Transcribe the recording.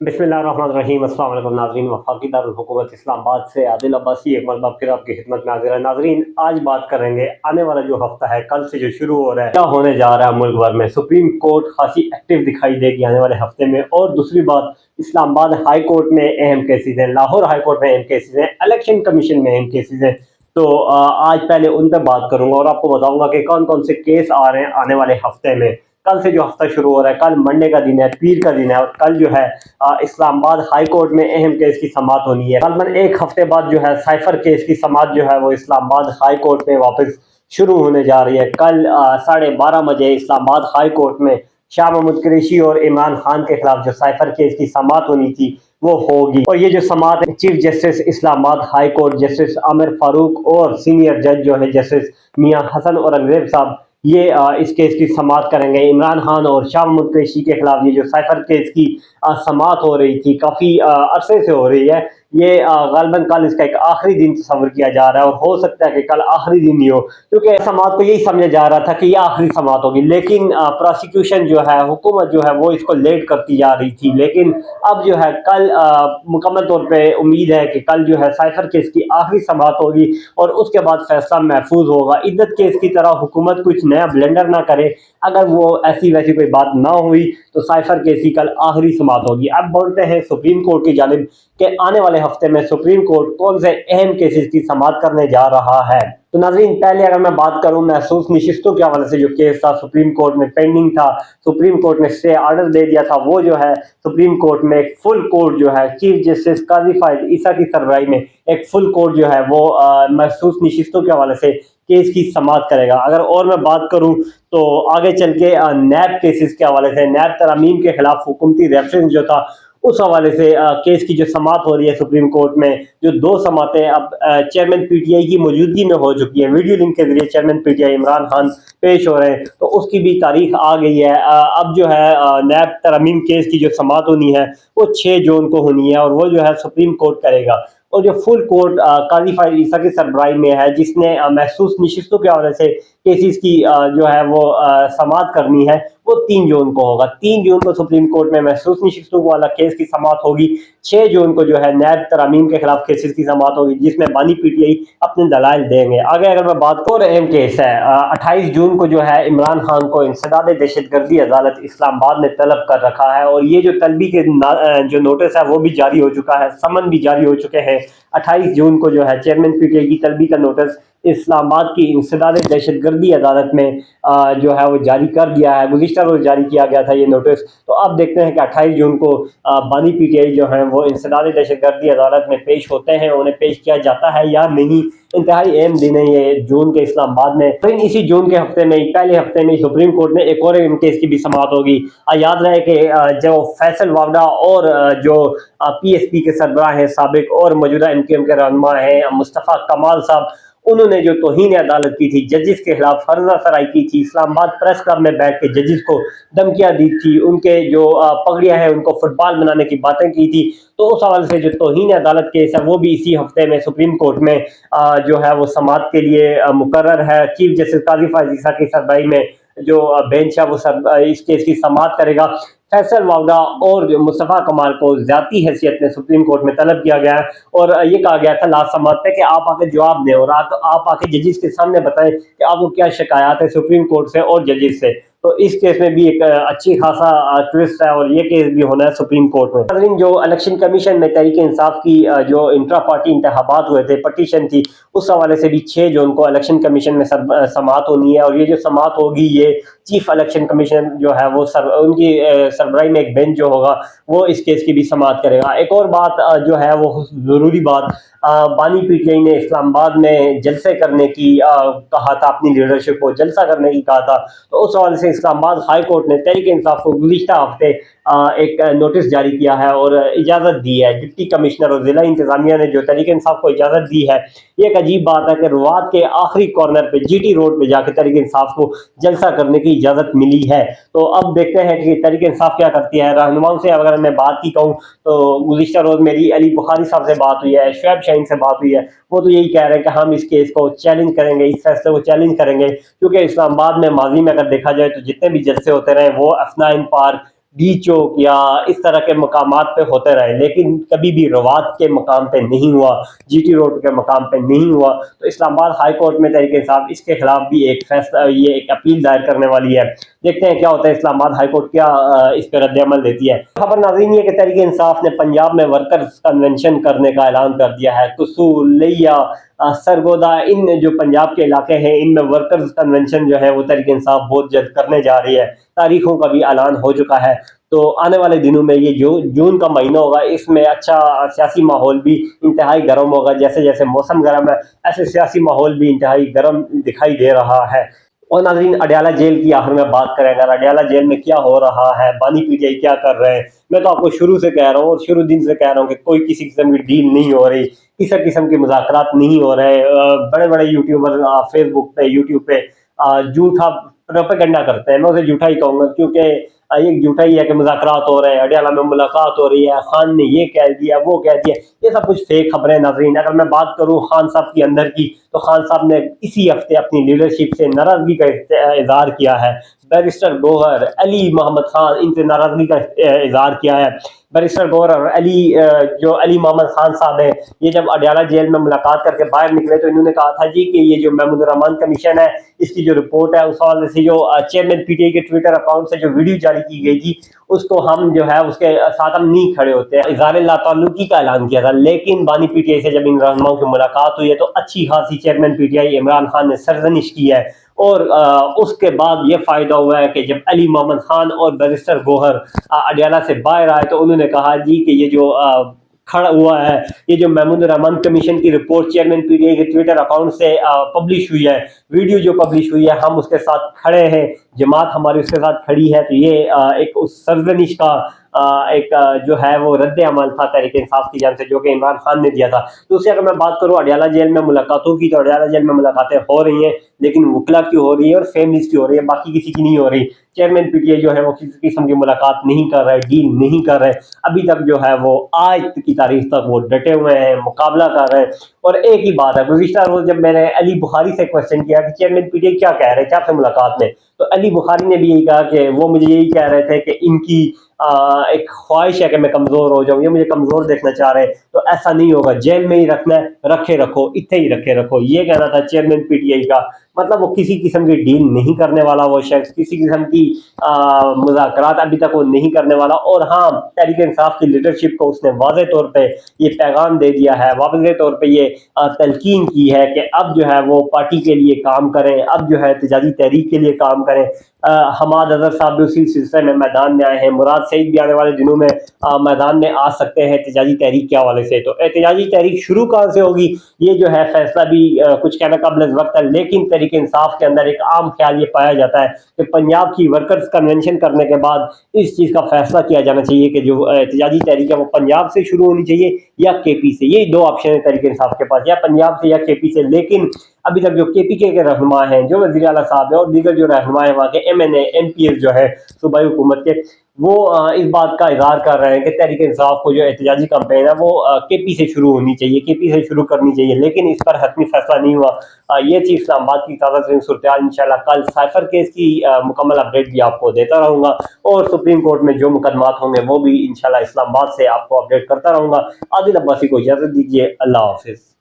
बिस्मिल्लाहिर्रहमानिर्रहीम। अस्सलाम वालेकुम नाज़रीन। वफाकी दारुल हुकूमत इस्लामाबाद से आदिल अब्बासी एक मरतबा फिर आपकी खिदमत में हाजिर है। नाज़रीन, आज बात करेंगे आने वाला जो हफ्ता है, कल से जो शुरू हो रहा है, क्या होने जा रहा है मुल्क भर में। सुप्रीम कोर्ट खासी एक्टिव दिखाई देगी आने वाले हफ्ते में। और दूसरी बात, इस्लामाबाद हाई कोर्ट में अहम केसेस हैं, लाहौर हाई कोर्ट में अहम केसेस हैं, इलेक्शन कमीशन में अहम केसेस हैं। तो आज पहले उन पर बात करूंगा और आपको बताऊंगा कि कौन कौन से केस आ रहे हैं आने वाले हफ्ते में। कल से जो हफ्ता शुरू हो रहा है, कल मंडे का दिन है, पीर का दिन है, और कल जो है इस्लामाबाद हाई कोर्ट में अहम केस की समाअत होनी है। तकरीबन एक हफ्ते बाद जो है साइफर केस की समाअत जो है वो इस्लामाबाद हाई कोर्ट में वापस शुरू होने जा रही है। कल 12:30 बजे इस्लामाबाद हाई कोर्ट में शाह महमूद कुरैशी और इमरान खान के खिलाफ जो साइफर केस की समाअत होनी थी वो होगी। और ये जो समाअत है, chief justice Islamabad high court justice Aamir Farooq और सीनियर जज जो है जस्टिस मियां हसन औरंगजेब साहब, ये इस केस की समाअत करेंगे। इमरान खान और शाह महमूद कुरैशी के खिलाफ ये जो साइफर केस की समाअत हो रही थी, काफ़ी अरसे से हो रही है, ये गालिबन कल इसका एक आखिरी दिन तस्वर किया जा रहा है। और हो सकता है कि कल आखिरी दिन ही हो, क्योंकि समाअत को यही समझा जा रहा था कि ये आखिरी समाअत होगी। लेकिन प्रोसिक्यूशन जो है, हुकूमत जो है, वो इसको लेट करती जा रही थी। लेकिन अब जो है कल मुकम्मल तौर पे उम्मीद है कि कल जो है साइफर केस की आखिरी समाअत होगी और उसके बाद फैसला महफूज होगा। इद्दत केस की तरह हुकूमत कुछ नया ब्लेंडर ना करे। अगर वो ऐसी वैसी कोई बात ना हुई तो साइफर केस की कल आखिरी समाअत होगी। अब बोलते हैं सुप्रीम कोर्ट की जानिब कि आने वाले हफ्ते में सुप्रीम कोर्ट कौन से अहम केसेस की समाअत करने जा रहा है। तो नाज़रीन, पहले अगर मैं बात करूं महसूस नशिस्तों के हवाले से, जो केस था सुप्रीम कोर्ट में पेंडिंग था, सुप्रीम कोर्ट ने स्टे ऑर्डर दे दिया था, वो जो है सुप्रीम कोर्ट में एक फुल कोर्ट जो है चीफ जस्टिस काजी फायद ईसा की सरबराही में एक फुल कोर्ट जो है वो महसूस नशिस्तों के हवाले से केस की समाअत करेगा। अगर और मैं बात करूं तो आगे चल के नैब केसेस के हवाले से, नैब तरमीम के खिलाफ हुकूमती रेफरेंस जो था, उस हवाले से केस की जो समाअत हो रही है सुप्रीम कोर्ट में, जो दो समातें अब चेयरमैन पीटीआई की मौजूदगी में हो चुकी है। वीडियो लिंक के जरिए चेयरमैन पीटीआई इमरान खान पेश हो रहे हैं, तो उसकी भी तारीख आ गई है। अब जो है नैब तरमीम केस की जो समाअत होनी है वो 6 जून को होनी है, और वो जो है सुप्रीम कोर्ट करेगा। और जो फुल कोर्ट काजी फायद ईसा की सरबराही में है, जिसने महसूस नशिस्तों के हवाले से केसेस की जो है वो समाअत करनी है, वो 3 जून को होगा। 3 जून को सुप्रीम कोर्ट में महसूस नशिस्तों वाला केस की समाअत होगी। 6 जून को जो है नैब तरामीम के खिलाफ केसेस की समाअत होगी, जिसमें बानी पीटीआई अपने दलाइल देंगे। आगे अगर मैं बात और अहम केस है, 28 जून को जो है इमरान खान को इंसदाद दहशतगर्दी अदालत इस्लामाबाद ने तलब कर रखा है, और ये जो तलबी के जो नोटिस है वो भी जारी हो चुका है, समन भी जारी हो चुके हैं। 28 जून को जो है चेयरमैन पीटीआई की तलबी का नोटिस इस्लामाबाद की इंसदाद दहशतगर्दी अदालत में जो है वो जारी कर दिया है। गुज़िश्ता रोज जारी किया गया था ये नोटिस। तो अब देखते हैं कि 28 जून को बानी पीटीआई जो है वो इंसदाद दहशतगर्दी अदालत में पेश होते हैं, उन्हें पेश किया जाता है या नहीं। इंतहाई अहम दिन है ये जून के इस्लामाबाद में। लेकिन इसी जून के हफ्ते में, पहले हफ्ते में, सुप्रीम कोर्ट में एक और केस की भी समाअत होगी। याद रहे कि जो फैसल वावडा और जो पीएसपी के सरबराह हैं साबिक, और मौजूदा एमक्यूएम के रहनुमा हैं मुस्तफ़ा कमाल साहब, उन्होंने जो तौहीन अदालत की थी, जजिस के खिलाफ फर्जा सराई की थी, इस्लामाबाद प्रेस क्लब में बैठ के जजिस को धमकियां दी थी, उनके जो पगड़ियां हैं उनको फुटबॉल बनाने की बातें की थी, तो उस हवाले से जो तौहीन अदालत केस है वो भी इसी हफ्ते में सुप्रीम कोर्ट में जो है वो समाअत के लिए मुकर्रर है। चीफ जस्टिस काजी फायद ईसा की सरबराही में जो बेंच है वो इस केस की समाअत करेगा। फैसल वावडा और मुस्तफ़ा कमाल को ज़्यादती हैसियत में सुप्रीम कोर्ट में तलब किया गया है, और ये कहा गया था लास्ट समाअत पे कि आप आके जवाब दें और आप आके जजिस के सामने बताएं कि आपको क्या शिकायत है सुप्रीम कोर्ट से और जजिस से। तो इस केस में भी एक अच्छी खासा ट्विस्ट है, और ये केस भी होना है सुप्रीम कोर्ट में। नाज़रीन, जो इलेक्शन कमीशन में तहरीक इंसाफ की जो इंट्रा पार्टी इंतखाबात हुए थे, पटिशन थी, उस हवाले से भी 6 जून को इलेक्शन कमीशन में समाअत होनी है। और ये जो समाअत होगी ये चीफ इलेक्शन कमीशन जो है वो उनकी सरबराही में एक बेंच जो होगा वो इस केस की भी समाअत करेगा। एक और बात जो है वो ज़रूरी बात, बानी पीटीआई ने इस्लामाबाद में जलसे करने की कहा था, अपनी लीडरशिप को जलसा करने की कहा था। तो उस हवाले से इस्लामाबाद हाई कोर्ट ने तहरीक इंसाफ को गुज़िश्ता हफ्ते एक नोटिस जारी किया है और इजाज़त दी है। डिप्टी कमिश्नर और ज़िला इंतज़ामिया ने जो तहरीक इंसाफ को इजाज़त दी है, ये एक अजीब बात है कि रुआत के आखिरी कॉर्नर पे जीटी रोड पे जाकर तहरीक इंसाफ को जलसा करने की इजाज़त मिली है। तो अब देखते हैं कि तहरीक इंसाफ क्या करती है। रहनुमाओं से अगर मैं बात की कहूँ तो गुज़िश्ता रोज़ मेरी अली बुखारी साहब से बात हुई है, शुएब शाहीन से बात हुई है, वो तो यही कह रहे हैं कि हम इस केस को चैलेंज करेंगे, इस फैसले को चैलेंज करेंगे, क्योंकि इस्लामाबाद में माजी में अगर देखा जाए तो जितने भी जलसे होते रहे वो अफनाइन पार्क, डी चौक या इस तरह के मकामात पे होते रहे, लेकिन कभी भी रवात के मकाम पे नहीं हुआ, जीटी रोड के मकाम पे नहीं हुआ। तो इस्लामाबाद हाई कोर्ट में तहरीक इंसाफ इसके खिलाफ भी एक फैसला, ये एक अपील दायर करने वाली है। देखते हैं क्या होता है, इस्लामाबाद हाई कोर्ट क्या इस पर रद्द अमल देती है। खबर नाज़रीन ये कि तहरीक इंसाफ ने पंजाब में वर्कर्स कन्वेंशन करने का ऐलान कर दिया है। कुसूल, लिया, सरगोदा, इन जो पंजाब के इलाके हैं, इनमें वर्कर्स कन्वेंशन जो है वो तहरीक इंसाफ बहुत जल्द करने जा रही है। तारीखों का भी ऐलान हो चुका है। तो आने वाले दिनों में ये जो जून का महीना होगा, इसमें अच्छा सियासी माहौल भी इंतहाई गर्म होगा। जैसे जैसे मौसम गर्म है, ऐसे सियासी माहौल भी इंतहाई गर्म दिखाई दे रहा है। और नाज़रीन, अडयाला जेल की आखिर में बात करें, अगर अडयाला जेल में क्या हो रहा है, बानी पीटीआई क्या कर रहे हैं, मैं तो आपको शुरू से कह रहा हूँ और शुरू दिन से कह रहा हूँ कि कोई किसी किस्म की डील नहीं हो रही, किसी किस्म के मुज़ाकरात नहीं हो रहे। बड़े बड़े यूट्यूबर फेसबुक पे, यूट्यूब पे झूठा प्रोपेगेंडा करते हैं। मैं उसे झूठा ही कहूँगा, क्योंकि ये झूठा ही है कि मुज़ाकरात हो रहे हैं, अडयाला में मुलाकात हो रही है, खान ने ये कह दिया, वो कह दिया, ये सब कुछ फेक खबरें। नाज़रीन, अगर मैं बात करूँ खान साहब की अंदर की, तो खान साहब ने इसी हफ्ते अपनी लीडरशिप से नाराज़गी का इज़हार किया है। बैरिस्टर गौहर, अली मोहम्मद खान, इनसे नाराज़गी का इज़हार किया है। बैरिस्टर गौहर और जो अली मोहम्मद खान साहब है, ये जब अडयाला जेल में मुलाकात करके बाहर निकले, तो इन्होंने कहा था जी कि ये जो महमूद रहमान कमीशन है, इसकी जो रिपोर्ट है, उस हवाले से जो चेयरमैन पीटीआई के ट्विटर अकाउंट से जो वीडियो जारी की गई थी, उसको हम जो है उसके साथ हम नहीं खड़े होते। इज़हार लाताल्लुकी का ऐलान किया था। लेकिन बानी पीटीआई से जब इन रहनुमाओं की मुलाकात हुई है, तो अच्छी खासी चेयरमैन पीटीआई इमरान खान ने सरजनिश की है। और उसके बाद ये फ़ायदा हुआ है कि जब अली मोहम्मद खान और बैरिस्टर गौहर अडयाला से बाहर आए, तो उन्होंने कहा जी कि ये जो खड़ा हुआ है, ये जो महमूद रहमान कमीशन की रिपोर्ट चेयरमैन पीटीआई के ट्विटर अकाउंट से पब्लिश हुई है, वीडियो जो पब्लिश हुई है, हम उसके साथ खड़े हैं, जमात हमारी उसके साथ खड़ी है। तो ये एक उस सरजनिश का एक जो है वो रद्द अमल था तहरीक इंसाफ की जान से, जो कि इमरान खान ने दिया था। तो उससे अगर मैं बात करूँ अडयाला जेल में मुलाकातों की, तो अडयाला जेल में मुलाकातें हो रही हैं, लेकिन वकला की हो रही है और फैमिलीज की हो रही है, बाकी किसी की नहीं हो रही। चेयरमैन पीटीआई जो है वो किसी किस्म की मुलाकात नहीं कर रहे, डील नहीं कर रहे। अभी तक जो है वो आज की तारीख तक वो डटे हुए हैं, मुकाबला कर रहे हैं। और एक ही बात है, गुज़िश्ता रोज जब मैंने अली बुखारी से क्वेश्चन किया कि चेयरमैन पीटीआई क्या कह रहे थे आपसे मुलाकात में, तो अली बुखारी ने भी यही कहा कि वो मुझे यही कह रहे थे कि इनकी एक ख्वाहिश है कि मैं कमज़ोर हो जाऊँ, ये मुझे कमज़ोर देखना चाह रहे हैं। तो ऐसा नहीं होगा, जेल में ही रखना है, रखे रखो, इतने ही रखे रखो, ये कहना था चेयरमैन पीटीआई का। मतलब वो किसी किस्म की डील नहीं करने वाला, वो शख्स किसी किस्म की मुज़ाकरात अभी तक वो नहीं करने वाला। और हाँ, तहरीक इंसाफ की लीडरशिप को उसने वाज़े तौर पे ये पैगाम दे दिया है, वाज़े तौर पे ये तलकीन की है कि अब जो है वो पार्टी के लिए काम करें, अब जो है एहतजाजी तहरीक के लिए काम करें। हमाद अजहर साहब भी उसी सिलसिले में मैदान में आए हैं, मुराद सईद भी आने वाले दिनों में मैदान में आ सकते हैं एहतजाजी तहरीक के हवाले से। तो एहतजाजी तहरीक शुरू कहाँ से होगी, ये जो है फैसला भी कुछ कहना काबिल वक्त है। लेकिन तहरीक इंसाफ के अंदर एक आम ख्याल ये पाया जाता है कि पंजाब की वर्कर्स कन्वेंशन करने के बाद इस चीज़ का फैसला किया जाना चाहिए कि जो एहतजाजी तहरीक है वो पंजाब से शुरू होनी चाहिए या केपी से। ये दो ऑप्शन है तहरीक इंसाफ के पास, या पंजाब से या केपी से। लेकिन अभी तक जो केपीके के रहनुमा हैं, जो वज़ीर आला साहब है और दीगर जो रहनुमा है वहाँ के एमएनए एमपीएस जो है सूबाई हुकूमत के, वो इस बात का इज़हार कर रहे हैं कि तहरीक इंसाफ को जो एहतजाजी कैंपेन है वो केपी से शुरू होनी चाहिए, केपी से शुरू करनी चाहिए। लेकिन इस पर हतमी फैसला नहीं हुआ। ये चीज़ इस्लामाबाद की ताज़ा तरीन सूरत-ए-हाल इंशाल्लाह कल साइफर केस की मुकम्मल अपडेट भी आपको देता रहूँगा, और सुप्रीम कोर्ट में जो मुकदमात होंगे वो भी इंशाल्लाह इस्लामाबाद से आपको अपडेट करता रहूँगा। आदिल अब्बासी को इजाज़त दीजिए। अल्लाह हाफ़िज़।